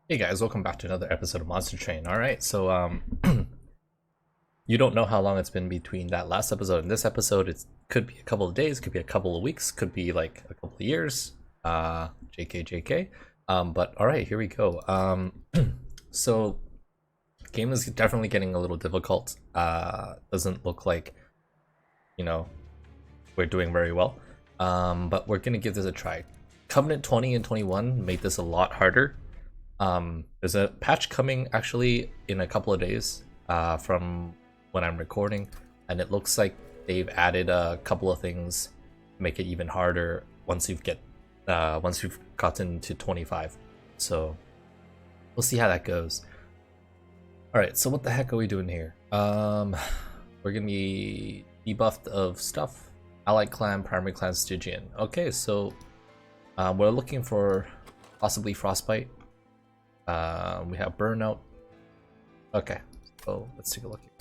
Hey guys, welcome back to another episode of Monster Train. Alright, so you don't know how long it's been between that last episode and this episode. It could be a couple of days, could be a couple of weeks, could be like a couple of years. JK. But alright, here we go. So game is definitely getting a little difficult. Doesn't look like, you know, we're doing very well. But we're gonna give this a try. Covenant 20 and 21 made this a lot harder. There's a patch coming actually in a couple of days from when I'm recording, and it looks like they've added a couple of things to make it even harder once you've gotten to 25. So we'll see how that goes. All right, so what the heck are we doing here? We're gonna be debuffed of stuff. Allied clan, primary clan, Stygian. Okay, so we're looking for possibly frostbite. We have burnout. Okay, so let's take a look here.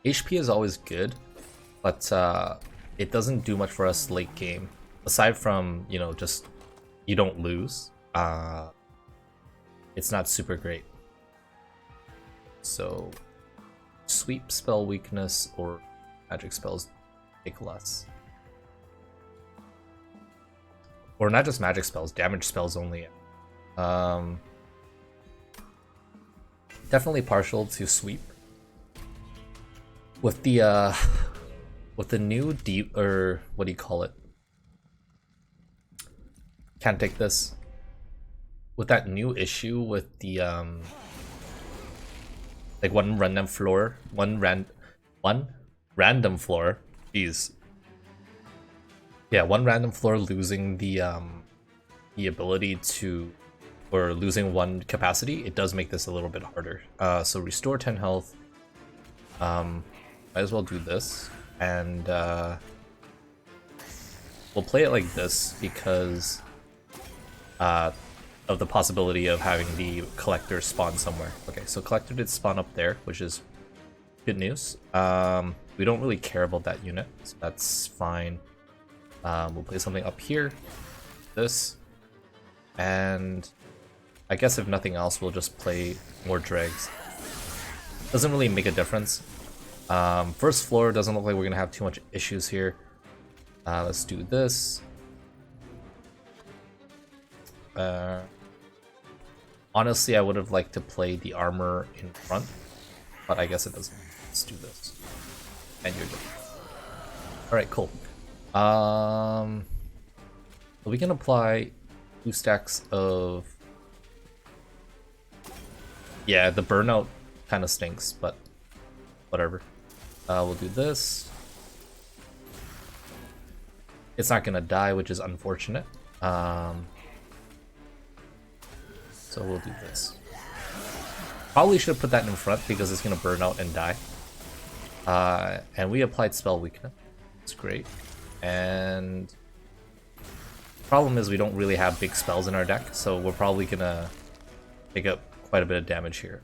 HP is always good, but it doesn't do much for us late game. Aside from, you know, just you don't lose. It's not super great. So sweep spell weakness or magic spells take less. Or not just magic spells, damage spells only. Definitely partial to sweep. With the new deep, or what do you call it? Can't take this. With that new issue with the like one random floor. Jeez. Yeah, one random floor losing the ability to, or losing one capacity, it does make this a little bit harder. So restore 10 health. Might as well do this, and we'll play it like this because of the possibility of having the collector spawn somewhere. Okay, so collector did spawn up there, which is good news. We don't really care about that unit, so that's fine. We'll play something up here, this, and I guess if nothing else, we'll just play more dregs. Doesn't really make a difference. First floor doesn't look like we're gonna have too much issues here. Let's do this. Honestly, I would have liked to play the armor in front, but I guess it doesn't. Let's do this. And you're good. Alright, cool. We can apply 2 stacks of... Yeah, the burnout kind of stinks, but whatever. We'll do this. It's not gonna die, which is unfortunate. So we'll do this. Probably should have put that in front because it's gonna burn out and die. And we applied spell weakness. It's great. And problem is we don't really have big spells in our deck, so we're probably gonna take up quite a bit of damage here.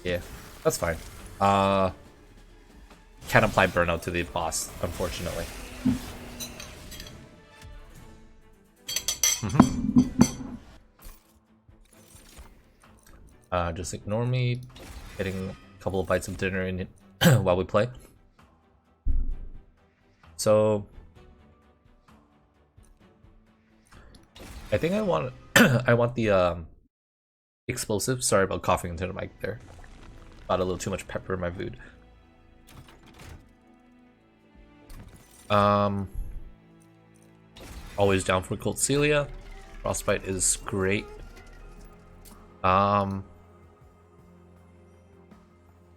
Yeah, that's fine. Can't apply burnout to the boss, unfortunately. Just ignore me getting a couple of bites of dinner in while we play. So I think I want I want the explosive. Sorry about coughing into the mic there. Got a little too much pepper in my food. Always down for Cold Celia. Frostbite is great.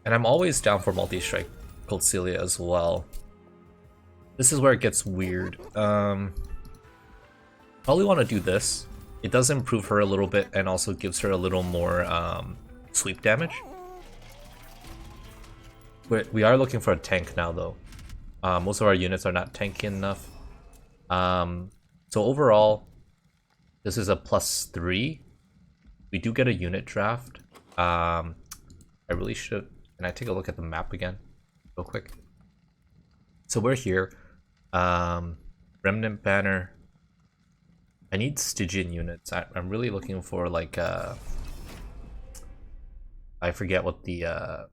And I'm always down for multi-strike Cold Celia as well. This is where it gets weird. Probably want to do this. It does improve her a little bit and also gives her a little more sweep damage. We are looking for a tank now though. Most of our units are not tanky enough. So overall, this is a +3. We do get a unit draft. I really should... Can I take a look at the map again real quick? So we're here. Remnant Banner. I need Stygian units. I'm really looking for like I forget what the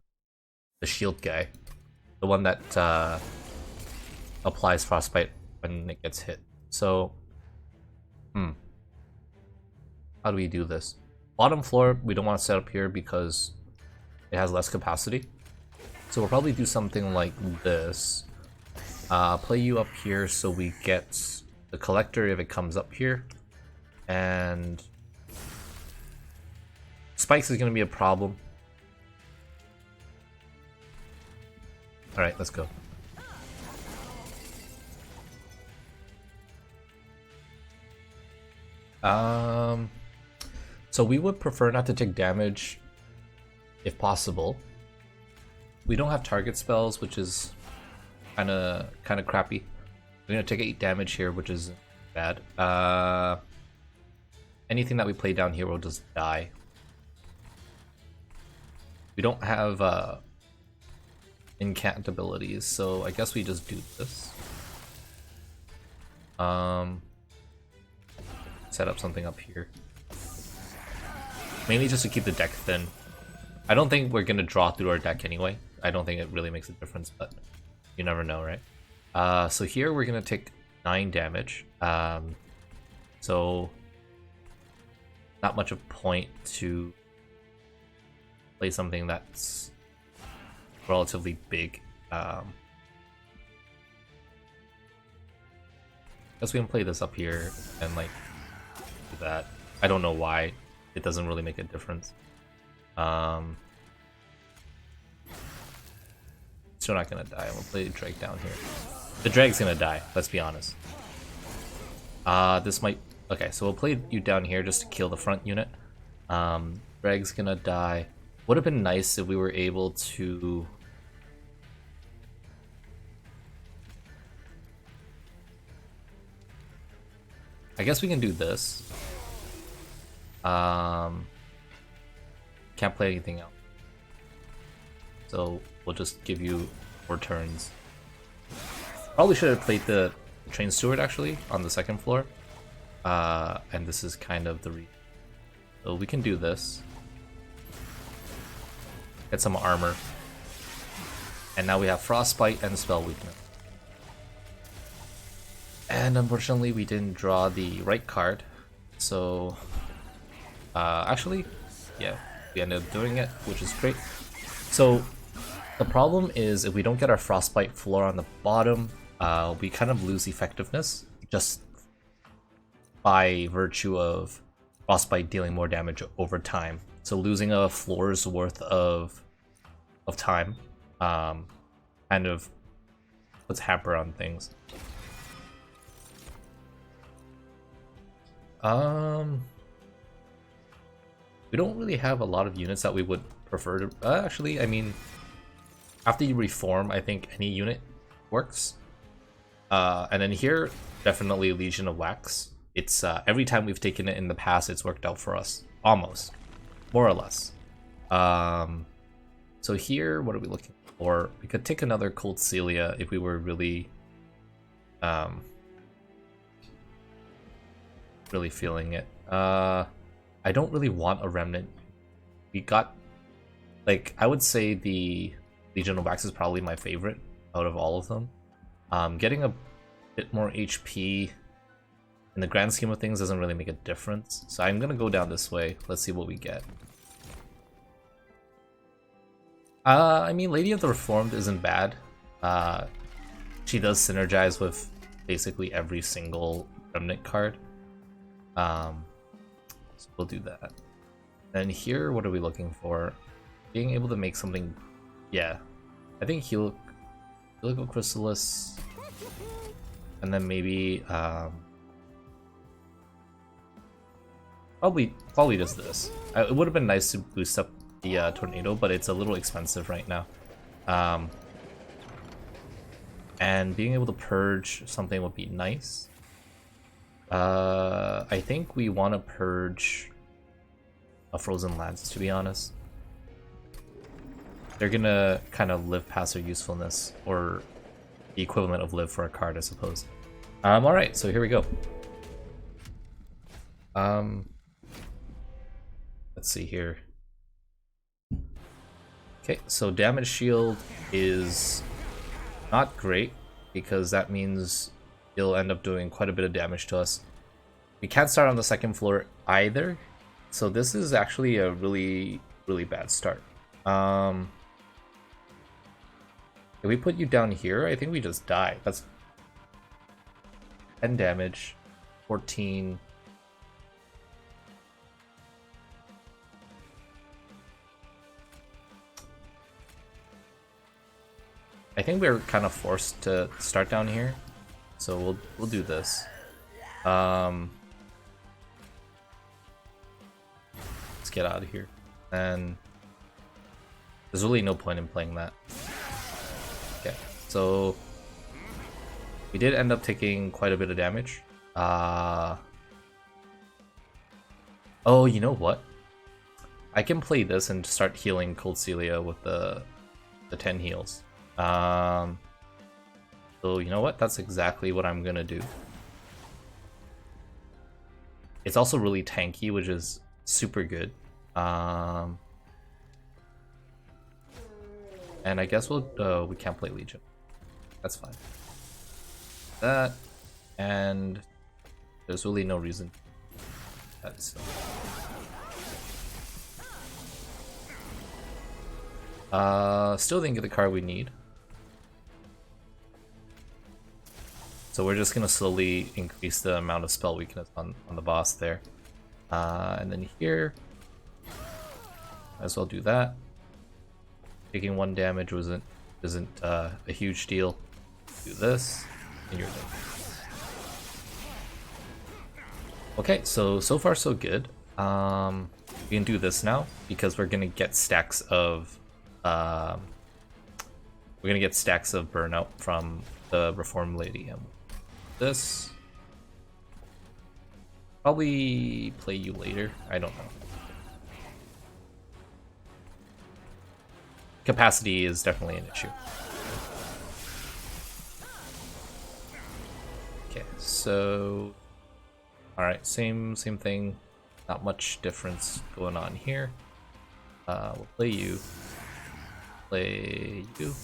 shield guy, the one that applies frostbite when it gets hit. So, how do we do this? Bottom floor we don't want to set up here because it has less capacity. So we'll probably do something like this. Play you up here so we get the collector if it comes up here, and spikes is going to be a problem. All right, let's go. So we would prefer not to take damage if possible. We don't have target spells, which is kind of crappy. We're gonna take 8 damage here, which is bad. Anything that we play down here will just die. We don't have incant abilities, so I guess we just do this. Set up something up here. Mainly just to keep the deck thin. I don't think we're gonna draw through our deck anyway. I don't think it really makes a difference, but you never know, right? So here we're gonna take 9 damage. So not much of a point to play something that's relatively big. Guess we can play this up here and like do that. I don't know why. It doesn't really make a difference. Still not gonna die. We'll play the drag down here. The drag's gonna die, let's be honest. This might... Okay, so we'll play you down here just to kill the front unit. Drag's gonna die. Would have been nice if we were able to... I guess we can do this. Can't play anything else. So we'll just give you 4 turns. Probably should have played the train steward actually on the second floor. And this is kind of the so we can do this. Get some armor. And now we have frostbite and spell weakness. And unfortunately we didn't draw the right card. So actually, yeah, we ended up doing it, which is great. So the problem is if we don't get our frostbite floor on the bottom, we kind of lose effectiveness just by virtue of frostbite dealing more damage over time. So losing a floor's worth of time kind of puts hamper on things. We don't really have a lot of units that we would prefer to... actually, I mean, after you reform, I think any unit works. And then here, definitely Legion of Wax. It's every time we've taken it in the past, it's worked out for us. Almost. More or less. So here, what are we looking for? We could take another Cold Celia if we were really... really feeling it. I don't really want a remnant. We got, like, I would say the Legion of Wax is probably my favorite out of all of them. Getting a bit more HP in the grand scheme of things doesn't really make a difference. So I'm gonna go down this way. Let's see what we get. I mean, Lady of the Reformed isn't bad. She does synergize with basically every single remnant card. So we'll do that. And here, what are we looking for? Being able to make something... Yeah. I think Helical Chrysalis. And then maybe... Probably just this. It would have been nice to boost up the Tornado, but it's a little expensive right now. And being able to purge something would be nice. I think we want to purge a Frozen Lands, to be honest. They're gonna kind of live past their usefulness, or the equivalent of live for a card, I suppose. Alright, so here we go. Let's see here. Okay, so damage shield is not great because that means he'll end up doing quite a bit of damage to us. We can't start on the second floor either, so this is actually a really bad start. If we put you down here, I think we just die. That's 10 damage, 14. I think we're kind of forced to start down here, so we'll do this. Let's get out of here, and there's really no point in playing that. Okay, so we did end up taking quite a bit of damage. Oh, you know what? I can play this and start healing Cold Celia with the 10 heals. So you know what? That's exactly what I'm gonna do. It's also really tanky, which is super good. And I guess we can't play Legion. That's fine. That, and there's really no reason. That's still didn't get the card we need. So we're just gonna slowly increase the amount of spell weakness on the boss there. And then here, might as well do that. Taking 1 damage isn't a huge deal. Do this, and you're done. Okay, so far so good. We can do this now because we're gonna get stacks of burnout from the Reformed Lady. This probably play you later. I don't know. Capacity is definitely an issue. Okay, so all right, same thing. Not much difference going on here. We'll play you. Play you.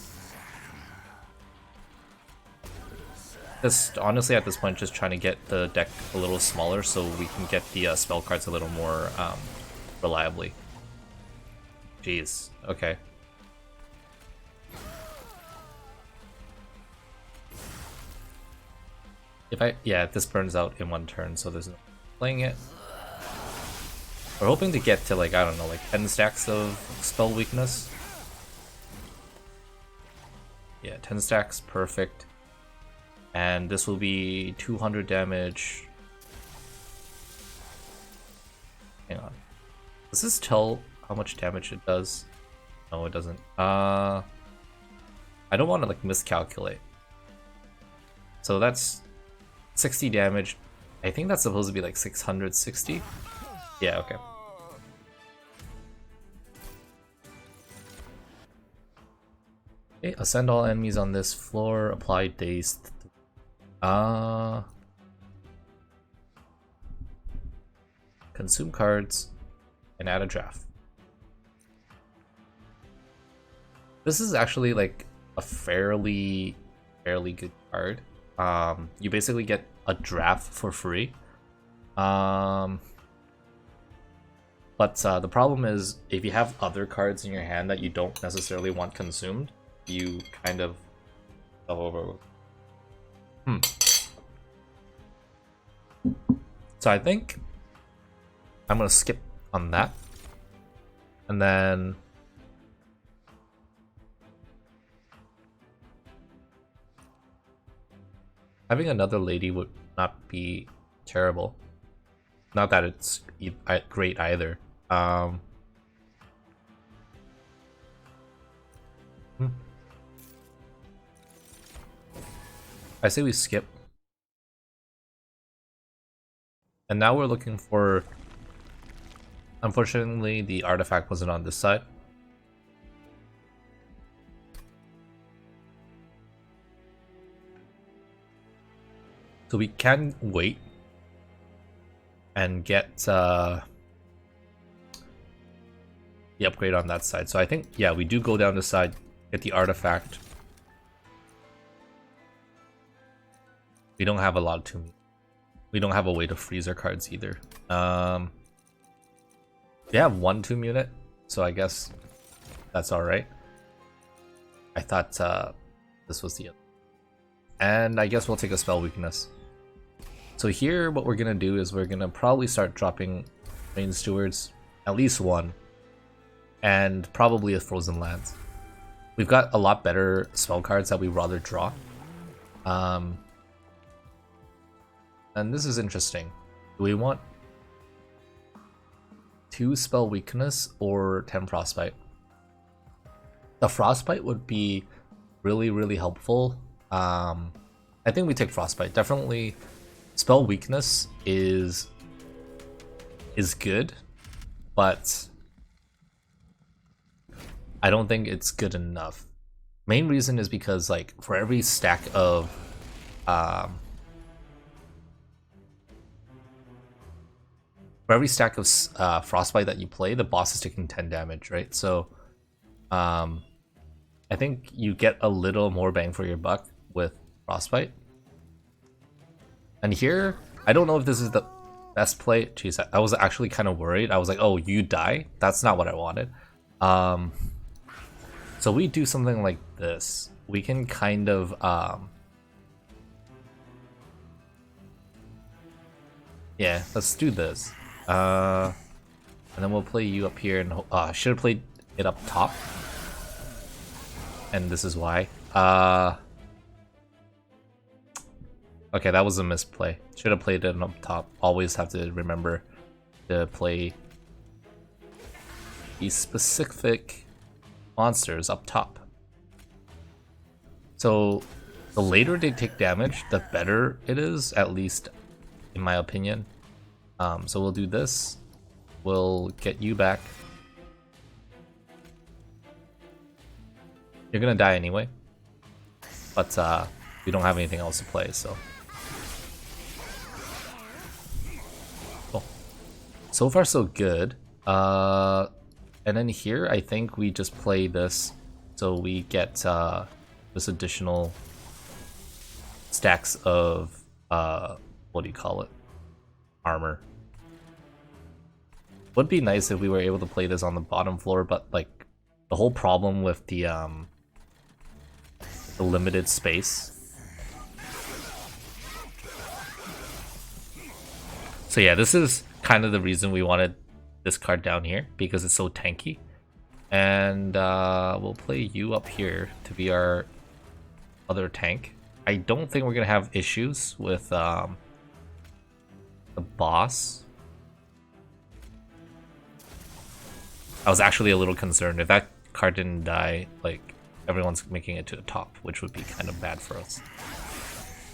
Just honestly at this point, just trying to get the deck a little smaller so we can get the spell cards a little more reliably. Jeez. Okay. If this burns out in 1 turn, so there's no playing it. We're hoping to get to like, I don't know, like 10 stacks of spell weakness. Yeah, 10 stacks, perfect. And this will be 200 damage. Hang on. Does this tell how much damage it does? No, it doesn't. I don't want to like miscalculate. So that's 60 damage. I think that's supposed to be like 660. Yeah, okay. Okay, ascend all enemies on this floor. Apply dazed. Consume cards and add a draft. This is actually like a fairly good card. You basically get a draft for free. But the problem is if you have other cards in your hand that you don't necessarily want consumed, you kind of go over. So I think I'm gonna skip on that, and then having another lady would not be terrible. Not that it's great either. I say we skip. And now we're looking for... Unfortunately, the artifact wasn't on this side. So we can wait and get the upgrade on that side. So I think, yeah, we do go down this side, get the artifact. We don't have a lot to me. We don't have a way to freeze our cards either. We have 1 tomb unit, so I guess that's alright. I thought this was the other. And I guess we'll take a spell weakness. So here what we're gonna do is we're gonna probably start dropping Rain Stewards, at least 1, and probably a Frozen Lands. We've got a lot better spell cards that we'd rather draw. And this is interesting. Do we want 2 spell weakness or 10 frostbite? The frostbite would be really, really helpful. I think we take frostbite. Definitely spell weakness is good, but I don't think it's good enough. Main reason is because, like, for every stack of frostbite that you play, the boss is taking 10 damage, right? So I think you get a little more bang for your buck with frostbite. And here, I don't know if this is the best play. Jeez, I was actually kind of worried. I was like, oh, you die? That's not what I wanted. So we do something like this. We can kind of yeah, let's do this. And then we'll play you up here, and should have played it up top. And this is why. Okay, that was a misplay. Should have played it up top. Always have to remember to play these specific monsters up top. So the later they take damage, the better it is, at least in my opinion. So we'll do this. We'll get you back. You're gonna die anyway, but we don't have anything else to play, so. Cool. So far so good. And then here I think we just play this, so we get this additional stacks of what do you call it? Armor. Would be nice if we were able to play this on the bottom floor, but like the whole problem with the limited space. So yeah, this is kind of the reason we wanted this card down here, because it's so tanky. And we'll play you up here to be our other tank. I don't think we're gonna have issues with the boss. I was actually a little concerned if that card didn't die, like everyone's making it to the top, which would be kind of bad for us.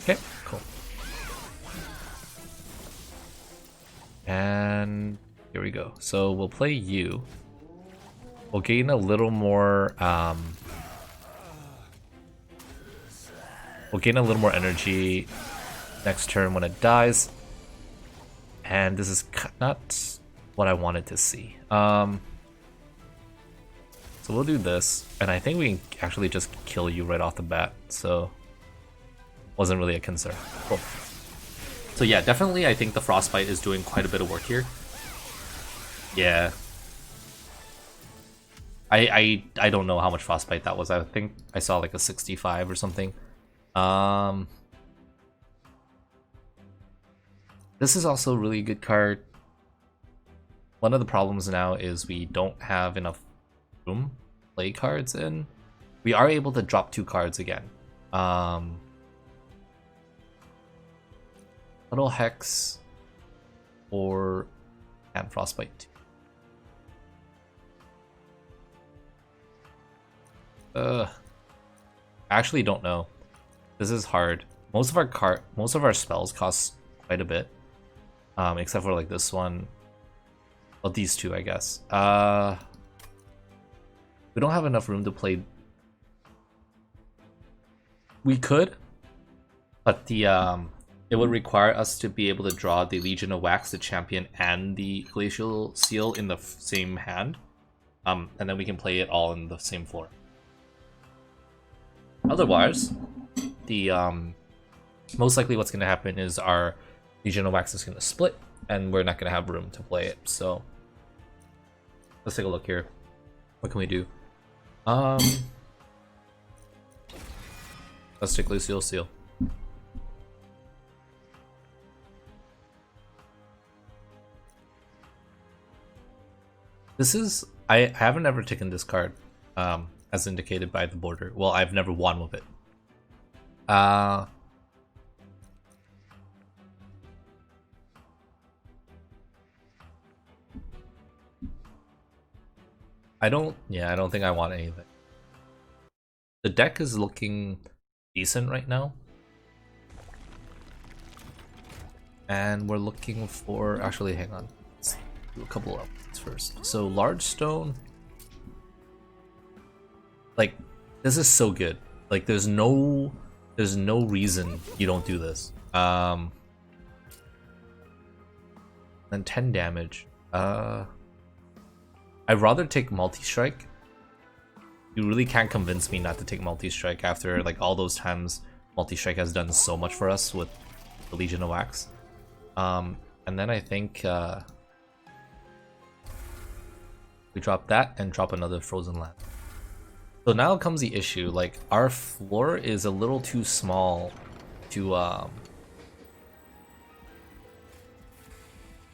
Okay, cool. And here we go. So we'll play you. We'll gain a little more energy next turn when it dies. And this is not what I wanted to see. So we'll do this, and I think we can actually just kill you right off the bat, so wasn't really a concern. Cool. So yeah, definitely I think the Frostbite is doing quite a bit of work here. Yeah. I don't know how much Frostbite that was. I think I saw like a 65 or something. This is also a really good card. One of the problems now is we don't have enough room to play cards in. We are able to drop 2 cards again. Little Hex or and Frostbite. I actually don't know. This is hard. Most of our spells cost quite a bit. Except for like this one. Well, these 2, I guess. We don't have enough room to play. We could, but the it would require us to be able to draw the Legion of Wax, the champion, and the Glacial Seal in the same hand. And then we can play it all in the same floor. Otherwise, the most likely what's going to happen is our Legion of Wax is going to split, and we're not going to have room to play it. So let's take a look here. What can we do? Let's take Glacial Seal. This is... I haven't ever taken this card, as indicated by the border. Well, I've never won with it. I don't think I want anything. The deck is looking decent right now. And we're looking for... Actually, hang on. Let's do a couple of updates first. So, Large Stone... Like, this is so good. Like, there's no reason you don't do this. Then 10 damage. I'd rather take multi-strike. You really can't convince me not to take multi-strike after like all those times multi-strike has done so much for us with the Legion of Wax. And then I think we drop that and drop another Frozen Land. So now comes the issue, like our floor is a little too small to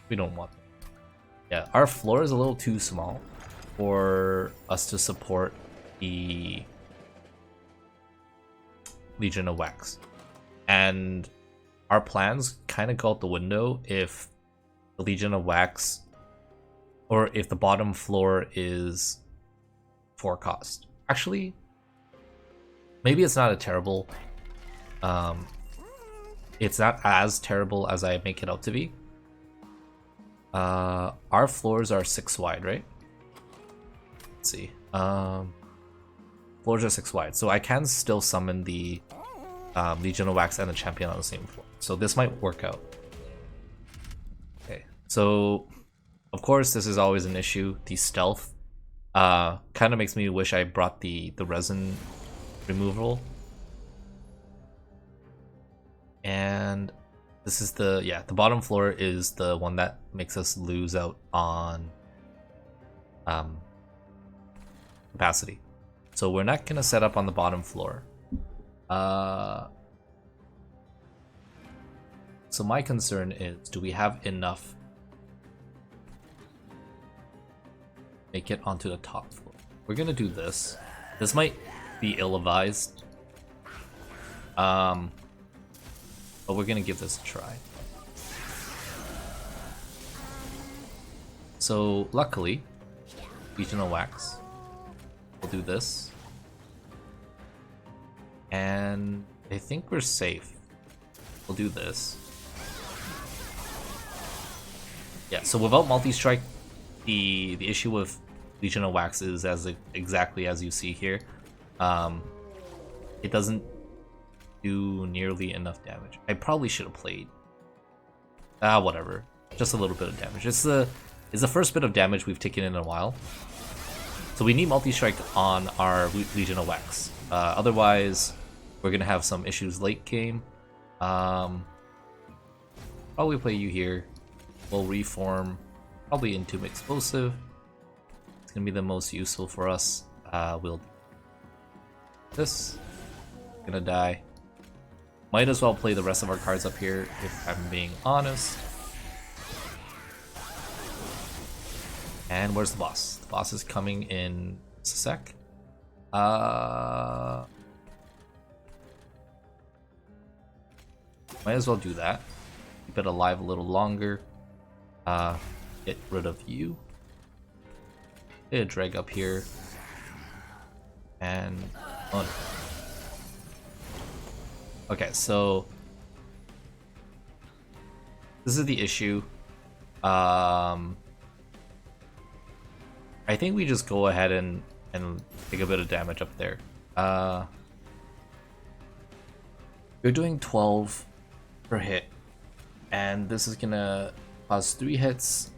we don't want that. Yeah, our floor is a little too small for us to support the Legion of Wax. And our plans kind of go out the window if the Legion of Wax, or if the bottom floor is 4 cost. Actually, maybe it's not a terrible, it's not as terrible as I make it out to be. Our floors are 6 wide, right? Let's see. Floors are 6 wide, so I can still summon the Legion of Wax and the champion on the same floor. So this might work out. Okay, so of course this is always an issue. The stealth kind of makes me wish I brought the resin removal. And this is the bottom floor is the one that makes us lose out on capacity. So we're not gonna set up on the bottom floor. So my concern is, do we have enough? Make it onto the top floor. We're gonna do this. This might be ill-advised. But we're gonna give this a try. So luckily, Legion of Wax. We'll do this. And I think we're safe. We'll do this. Yeah, so without multi-strike, the issue with Legion of Wax is exactly as you see here. It doesn't do nearly enough damage. I probably should have played. Whatever. Just a little bit of damage. It's the first bit of damage we've taken in a while. So we need multi-strike on our Legion of Wax. Otherwise, we're gonna have some issues late game. Probably play you here. We'll reform, probably Entomb Explosive. It's gonna be the most useful for us. We'll do this. Gonna die. Might as well play the rest of our cards up here, if I'm being honest. And where's the boss? The boss is coming in a sec. Might as well do that. Keep it alive a little longer. Get rid of you. Get a drag up here. And... oh no. Okay, so... this is the issue. I think we just go ahead and take a bit of damage up there. You're doing 12. per hit. And this is gonna cause 3 hits.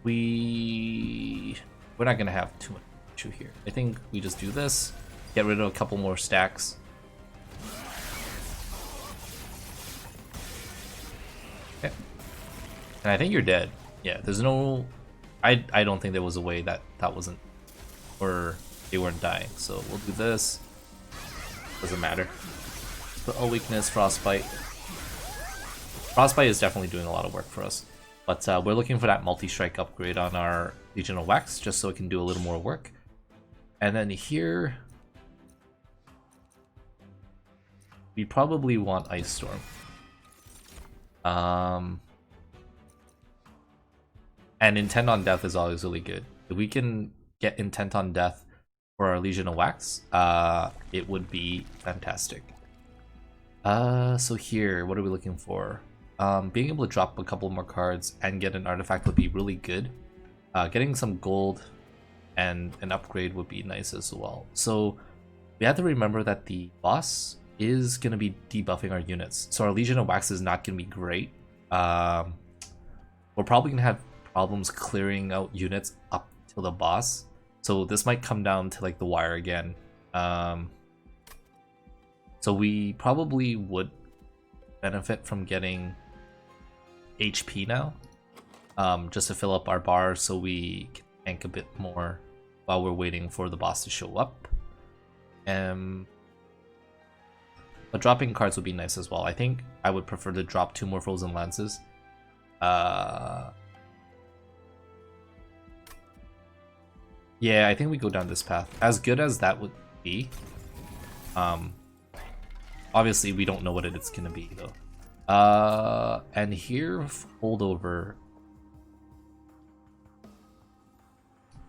We're not gonna have too much issue here. I think we just do this, get rid of a couple more stacks. Okay. And I think you're dead. Yeah, there's no... I don't think there was a way that wasn't... or they weren't dying. So we'll do this. Doesn't matter. Put a weakness, Frostbite. Frostbite is definitely doing a lot of work for us. But we're looking for that multi-strike upgrade on our Legion of Wax, just so it can do a little more work. And then here... we probably want Ice Storm. And Intent on Death is always really good. If we can get Intent on Death for our Legion of Wax, it would be fantastic. So here, what are we looking for? Being able to drop a couple more cards and get an artifact would be really good. Getting some gold and an upgrade would be nice as well. So we have to remember that the boss is going to be debuffing our units. So our Legion of Wax is not going to be great. We're probably going to have problems clearing out units up till the boss. So this might come down to like the wire again. So we probably would benefit from getting HP now, just to fill up our bar so we can tank a bit more while we're waiting for the boss to show up. But dropping cards would be nice as well. I think I would prefer to drop 2 more Frozen Lances. Yeah, I think we go down this path. As good as that would be, obviously we don't know what it's gonna be though. And here, holdover.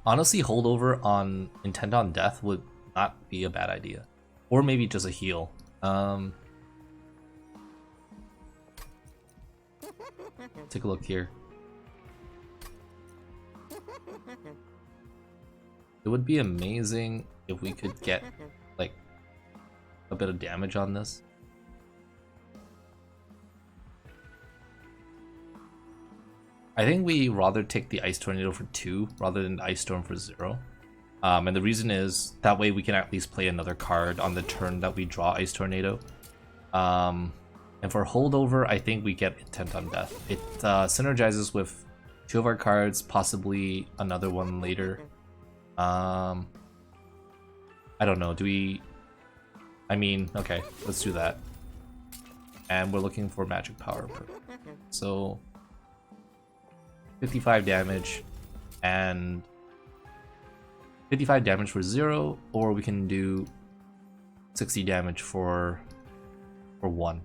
Honestly, holdover on Intent on Death would not be a bad idea, or maybe just a heal. Take a look here. It would be amazing if we could get like a bit of damage on this. I think we rather take the Ice Tornado for 2 rather than the Ice Storm for 0. And the reason is that way we can at least play another card on the turn that we draw Ice Tornado. And for holdover, I think we get Intent on Death. It synergizes with 2 of our cards, possibly another one later. I don't know, do we... I mean, okay, let's do that. And we're looking for magic power. So 55 damage and 55 damage for 0, or we can do 60 damage for 1.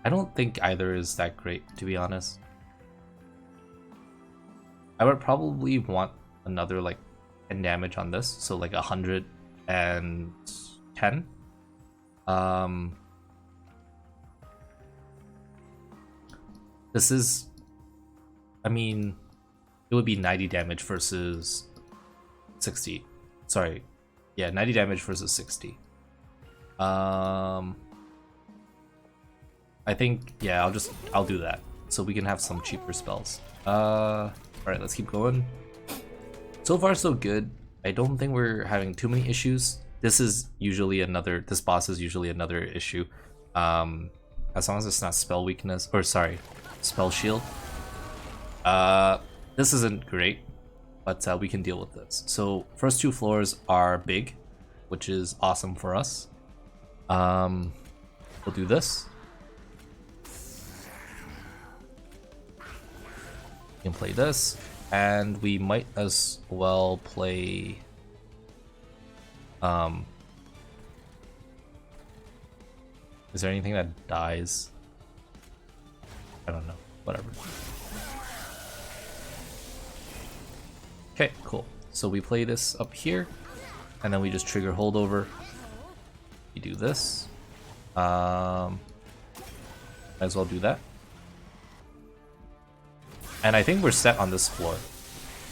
I don't think either is that great, to be honest. I would probably want another like 10 damage on this, so like 110. This is, I mean, it would be 90 damage versus 60. Sorry, yeah, 90 damage versus 60. I think, yeah, I'll do that so we can have some cheaper spells. All right, let's keep going. So far, so good. I don't think we're having too many issues. This boss is usually another issue. As long as it's not spell weakness, or sorry, spell shield. This isn't great, but we can deal with this. So first 2 floors are big, which is awesome for us. We'll do this. We can play this, and we might as well play is there anything that dies? I don't know, whatever. Okay, cool. So we play this up here, and then we just trigger holdover. We do this. Might as well do that. And I think we're set on this floor.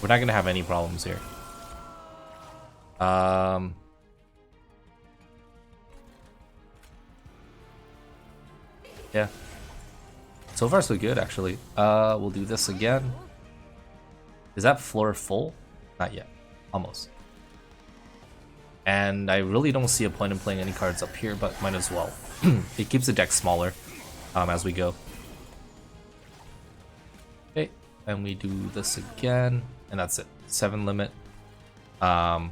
We're not gonna have any problems here. Um, yeah. So far so good, actually. We'll do this again. Is that floor full? Not yet. Almost. And I really don't see a point in playing any cards up here, but might as well. It keeps the deck smaller as we go. Okay, and we do this again, and that's it. 7 limit. That.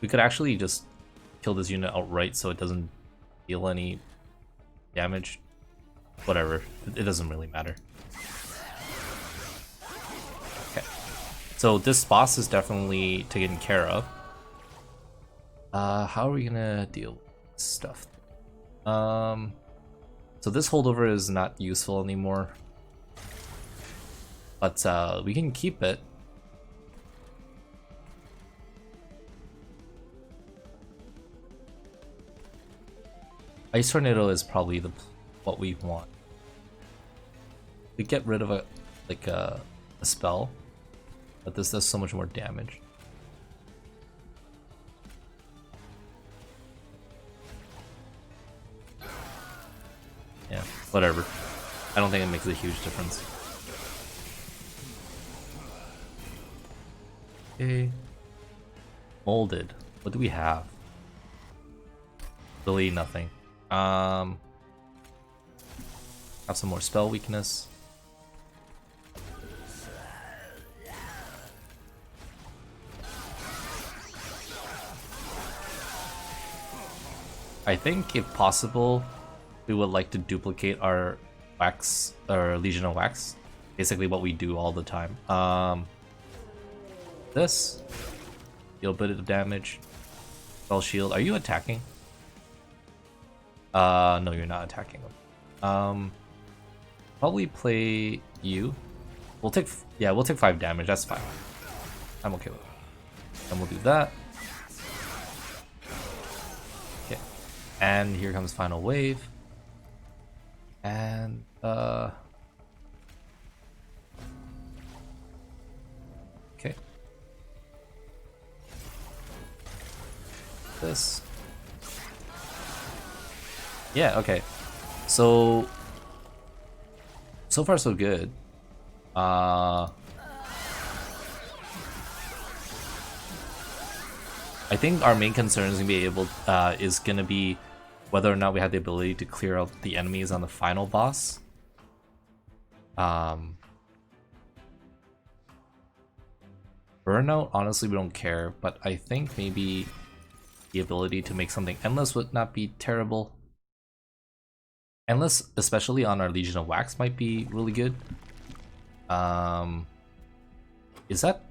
We could actually just kill this unit outright so it doesn't deal any damage. Whatever, it doesn't really matter. Okay, so this boss is definitely taken care of. How are we gonna deal with this stuff? So this holdover is not useful anymore, but we can keep it. Ice Tornado is probably what we want. We get rid of a spell, but this does so much more damage. Yeah, whatever. I don't think it makes a huge difference. Okay. Molded. What do we have? Really nothing. Have some more spell weakness. I think, if possible, we would like to duplicate our wax, or Legion of Wax. Basically what we do all the time. This. Deal a bit of damage. Spell shield. Are you attacking? No, you're not attacking them. Probably play you. We'll take 5 damage. That's fine. I'm okay with it. And we'll do that. Okay. And here comes final wave. And okay. This. Yeah, okay. So far so good. I think our main concern is gonna be whether or not we have the ability to clear out the enemies on the final boss. Burnout, honestly, we don't care, but I think maybe the ability to make something endless would not be terrible. Endless, especially on our Legion of Wax, might be really good. Is that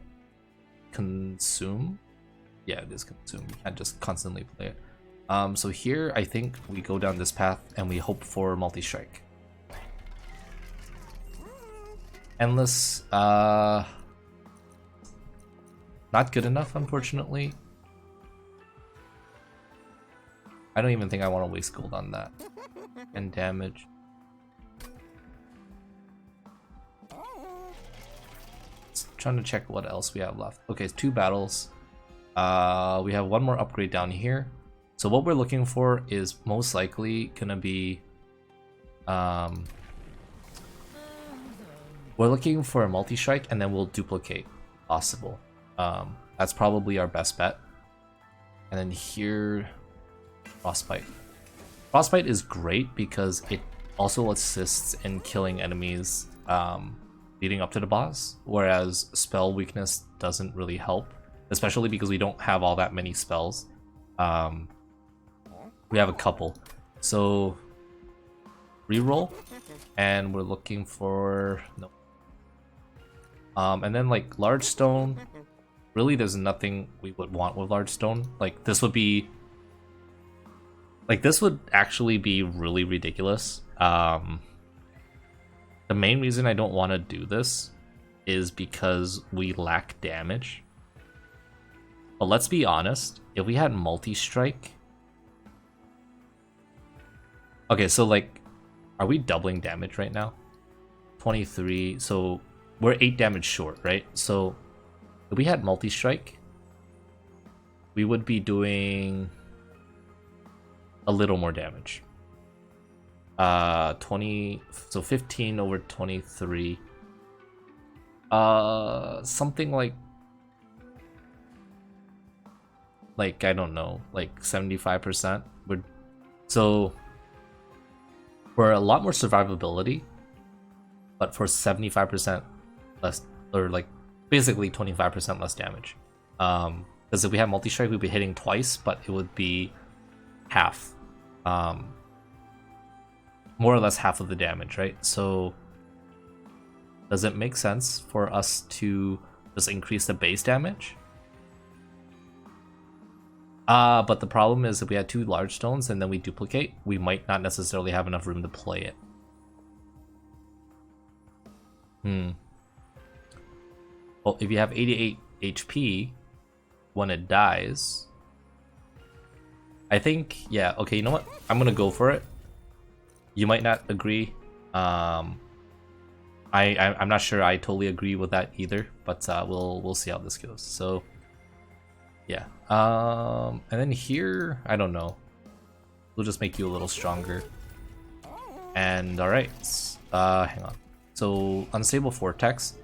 consume? Yeah, it is consume. You can't just constantly play it. So here, I think we go down this path and we hope for multi-strike. Endless, not good enough, unfortunately. I don't even think I want to waste gold on that. And damage. Just trying to check what else we have left. Okay, 2 battles. We have 1 more upgrade down here. So what we're looking for is most likely gonna be we're looking for a multi-strike and then we'll duplicate possible. That's probably our best bet. And then here, Frostbite. Frostbite is great because it also assists in killing enemies leading up to the boss, whereas spell weakness doesn't really help, especially because we don't have all that many spells. We have a couple. So reroll, and we're looking for no. And then like large stone. Really, there's nothing we would want with large stone. Like this would be. Like, this would actually be really ridiculous. The main reason I don't want to do this is because we lack damage. But let's be honest, if we had multi-strike... Okay, so, like, are we doubling damage right now? 23, so we're 8 damage short, right? So if we had multi-strike, we would be doing a little more damage. 20, so 15 over 23. Something like I don't know, like 75%. So for a lot more survivability, but for 75% less, or like basically 25% less damage. Because if we had multi-strike, we'd be hitting twice, but it would be half. More or less half of the damage, right? So does it make sense for us to just increase the base damage? But the problem is if we had 2 large stones and then we duplicate, we might not necessarily have enough room to play it. Well, if you have 88 HP when it dies, I think, yeah, okay, you know what? I'm gonna go for it. You might not agree. I'm not sure I totally agree with that either, but we'll see how this goes. So yeah, and then here, I don't know. We'll just make you a little stronger. And all right, hang on. So unstable vortex.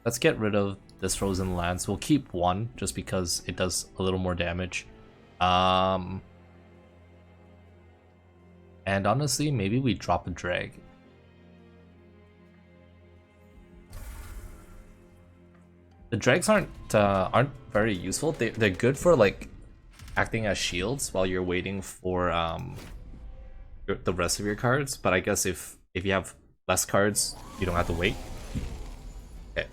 Let's get rid of this frozen lance. We'll keep 1 just because it does a little more damage. And honestly, maybe we drop a drag. The drags aren't very useful. They're good for like acting as shields while you're waiting for the rest of your cards. But I guess if you have less cards, you don't have to wait. Okay,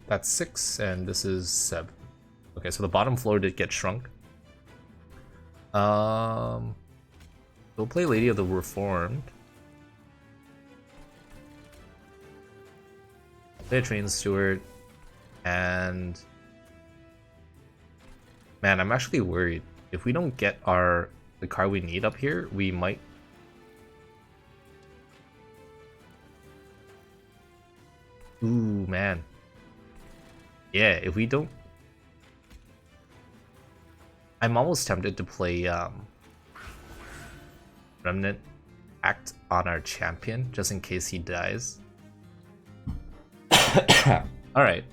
that's 6, and this is 7. Okay, so the bottom floor did get shrunk. We'll play Lady of the Reformed. Play a Train Steward, and man, I'm actually worried. If we don't get the card we need up here, we might. Ooh, man. Yeah, if we don't. I'm almost tempted to play Remnant Act on our champion, just in case he dies. Alright,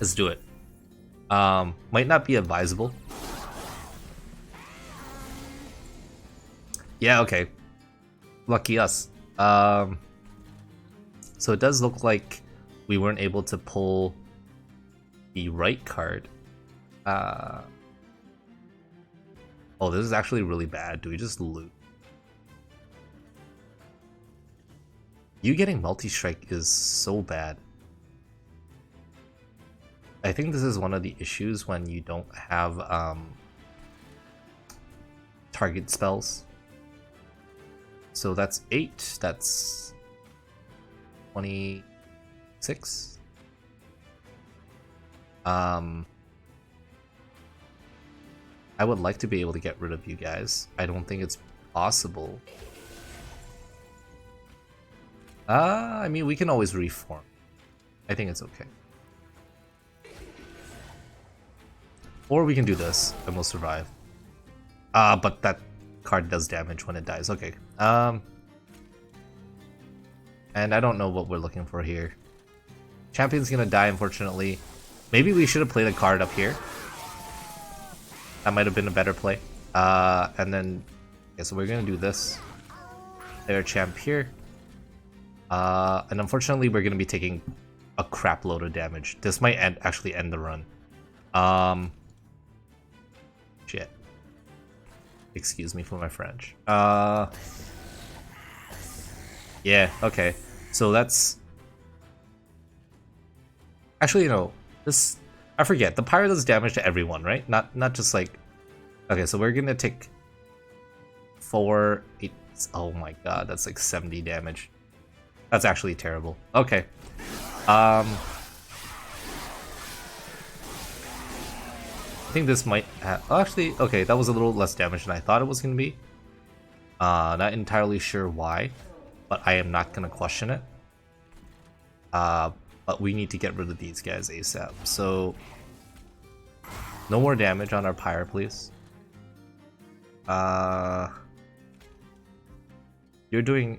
let's do it. Might not be advisable. Yeah, okay. Lucky us. So it does look like we weren't able to pull the right card. Oh, this is actually really bad. Do we just loot? You getting multi-strike is so bad. I think this is one of the issues when you don't have target spells. So that's 8, that's 26. I would like to be able to get rid of you guys. I don't think it's possible. I mean, we can always reform. I think it's okay. Or we can do this and we'll survive. But that card does damage when it dies. Okay. And I don't know what we're looking for here. Champion's gonna die, unfortunately. Maybe we should have played a card up here. That might have been a better play. And then, okay, so we're gonna do this. Play our champ here. And unfortunately, we're gonna be taking a crap load of damage. This might actually end the run. Shit. Excuse me for my French. Yeah, okay. So that's... Actually, you know, this... I forget, the pyre does damage to everyone, right? Not just like... Okay, so we're gonna take 4... 8... Oh my god, that's like 70 damage. That's actually terrible. Okay. I think this might have... Oh, actually, okay, that was a little less damage than I thought it was gonna be. Not entirely sure why. but I am not gonna question it. But we need to get rid of these guys ASAP. So no more damage on our pyre, please. You're doing...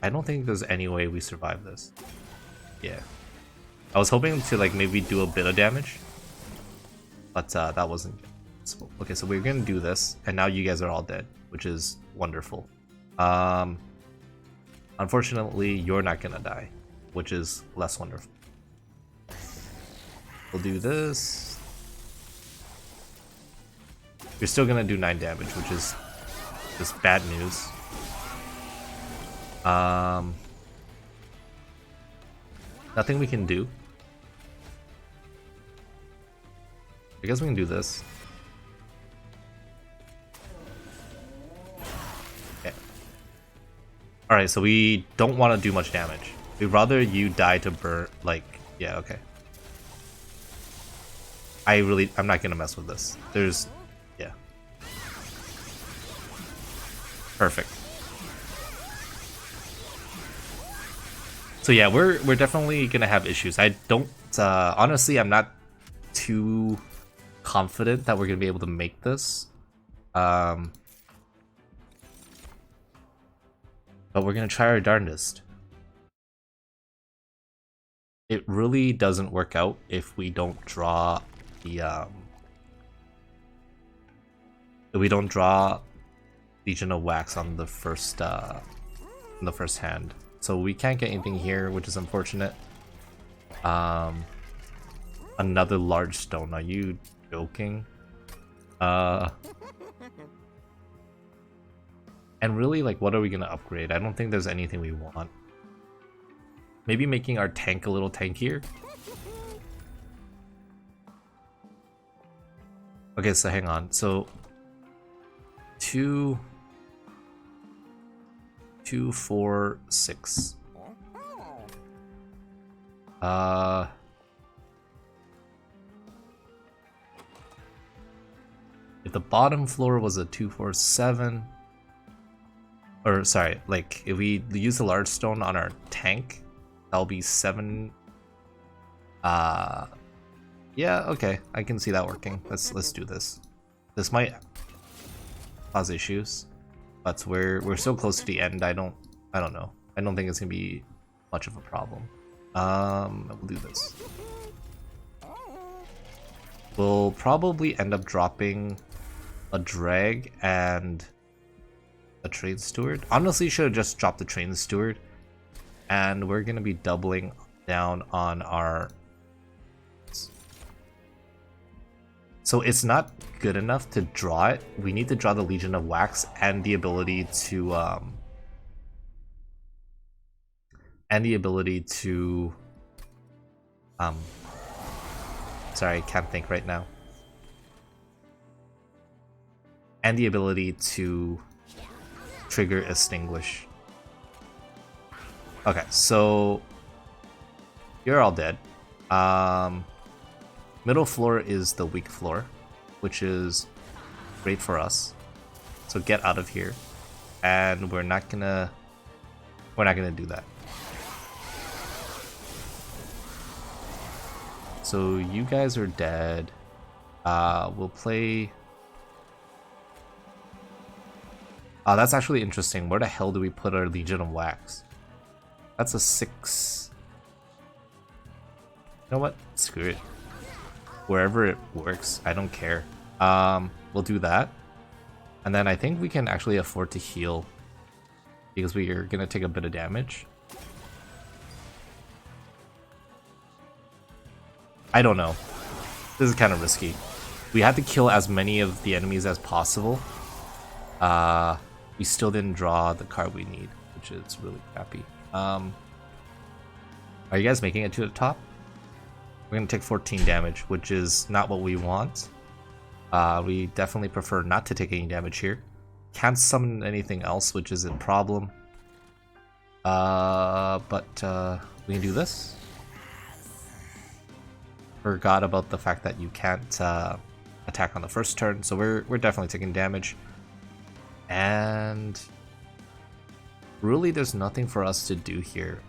I don't think there's any way we survive this. Yeah. I was hoping to like maybe do a bit of damage, but that wasn't possible. Okay, so we're gonna do this, and now you guys are all dead, which is wonderful. Unfortunately, you're not gonna die, which is less wonderful. We'll do this. You're still gonna do 9 damage, which is just bad news. Nothing we can do. I guess we can do this. Okay. Alright, so we don't want to do much damage. We'd rather you die to burn, like, yeah, okay. I'm not gonna mess with this. There's, yeah. Perfect. So yeah, we're definitely gonna have issues. I don't, honestly, I'm not too confident that we're gonna be able to make this. But we're gonna try our darndest. It really doesn't work out if we don't draw the Legion of Wax on the first hand. So we can't get anything here, which is unfortunate. Another large stone. Are you joking? And really, like, what are we gonna upgrade? I don't think there's anything we want. Maybe making our tank a little tankier. Okay, so hang on. So 2, 4, 6. If the bottom floor was a 2, 4, 7, or sorry, like if we use the large stone on our tank, that'll be 7. Yeah, okay, I can see that working. Let's do this. This might cause issues, but we're so close to the end. I don't know. I don't think it's gonna be much of a problem. We'll do this. We'll probably end up dropping a drag and a trade steward. Honestly, should have just dropped the train steward, and we're gonna be doubling down on our. So it's not good enough to draw it. We need to draw the Legion of Wax and the ability to sorry, I can't think right now. And the ability to trigger Extinguish. Okay, so you're all dead. Middle floor is the weak floor, which is great for us. So get out of here, and we're not gonna do that. So you guys are dead. We'll play. That's actually interesting. Where the hell do we put our Legion of Wax? That's a 6. You know what? Screw it. Wherever it works, I don't care. We'll do that. And then I think we can actually afford to heal, because we are gonna take a bit of damage. I don't know. This is kind of risky. We had to kill as many of the enemies as possible. We still didn't draw the card we need, which is really crappy. Are you guys making it to the top? We're gonna take 14 damage, which is not what we want. We definitely prefer not to take any damage here. Can't summon anything else, which is a problem. But we can do this. Forgot about the fact that you can't attack on the first turn, so we're definitely taking damage. And Really, there's nothing for us to do here.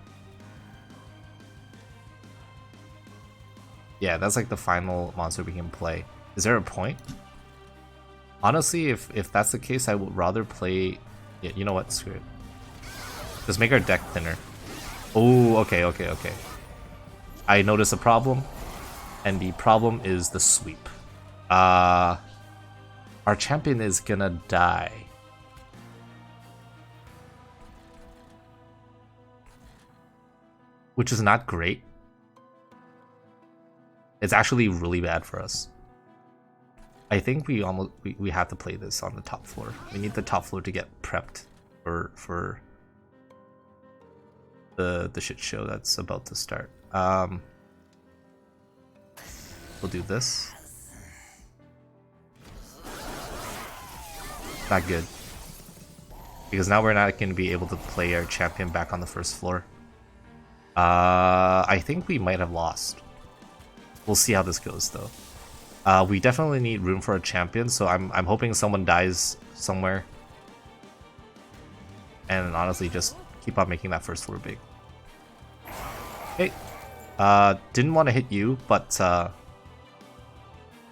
Yeah, that's like the final monster we can play. Is there a point? Honestly, if that's the case, I would rather play... Yeah, you know what? Screw it. Just make our deck thinner. Oh, okay. I notice a problem, and the problem is the sweep. Our champion is gonna die. Which is not great. It's actually really bad for us. I think we have to play this on the top floor. We need the top floor to get prepped for the shit show that's about to start. We'll do this. Not good. Because now we're not going to be able to play our champion back on the first floor. I think we might have lost. We'll see how this goes though. We definitely need room for a champion, so I'm hoping someone dies somewhere. And honestly, just keep on making that first floor big. Okay. Didn't want to hit you, but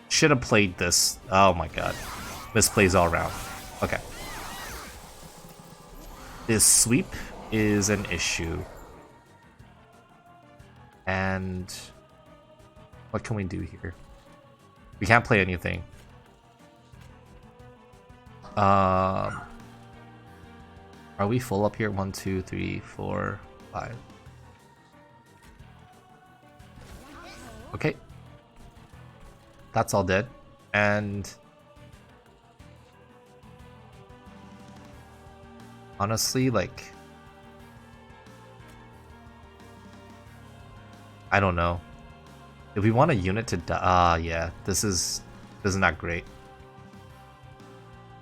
should have played this. Oh my god. Misplays all around. Okay. This sweep is an issue. And what can we do here? We can't play anything. Are we full up here? 1, 2, 3, 4, 5. Okay. That's all dead. And honestly, like, I don't know. If we want a unit to die, yeah, this is not great.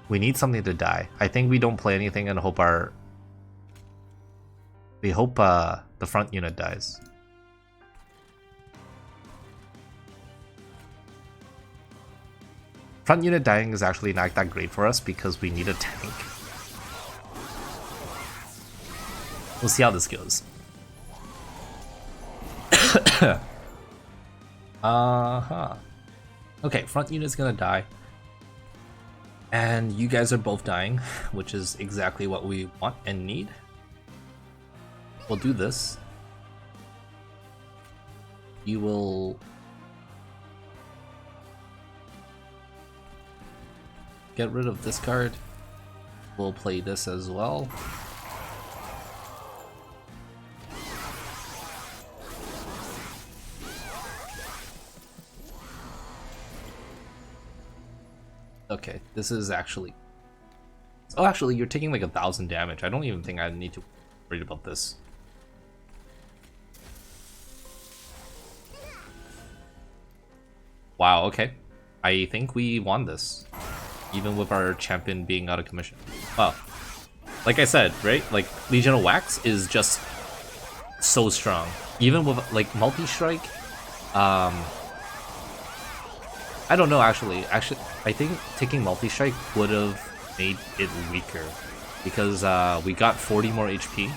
We need something to die. I think we don't play anything and hope we hope the front unit dies. Front unit dying is actually not that great for us because we need a tank. We'll see how this goes. Okay, front unit's gonna die. And you guys are both dying, which is exactly what we want and need. We'll do this. You will get rid of this card. We'll play this as well. Okay, this is actually... Oh, actually, you're taking like 1,000 damage. I don't even think I need to worry about this. Wow, okay. I think we won this. Even with our champion being out of commission. Well, like I said, right? Like, Legion of Wax is just so strong. Even with, like, multi-strike, I don't know, actually, I think taking multi-strike would have made it weaker because we got 40 more HP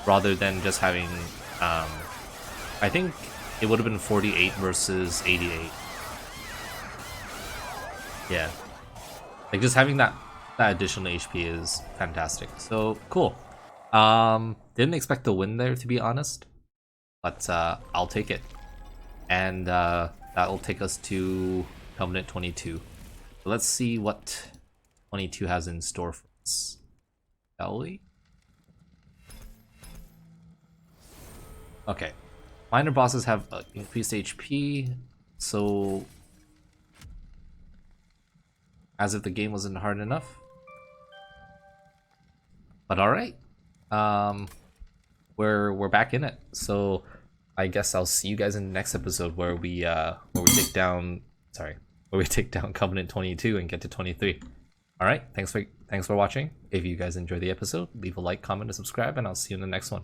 rather than just having, I think it would have been 48 versus 88. Yeah, like just having that additional HP is fantastic. So cool. Didn't expect the win there, to be honest, but I'll take it. And that will take us to Covenant 22. So let's see what 22 has in store for us. Shall we? Okay. Minor bosses have increased HP, so as if the game wasn't hard enough. But alright. We're back in it. So I guess I'll see you guys in the next episode where we take down Covenant 22 and get to 23. All right, thanks for watching. If you guys enjoyed the episode, leave a like, comment, and subscribe, and I'll see you in the next one.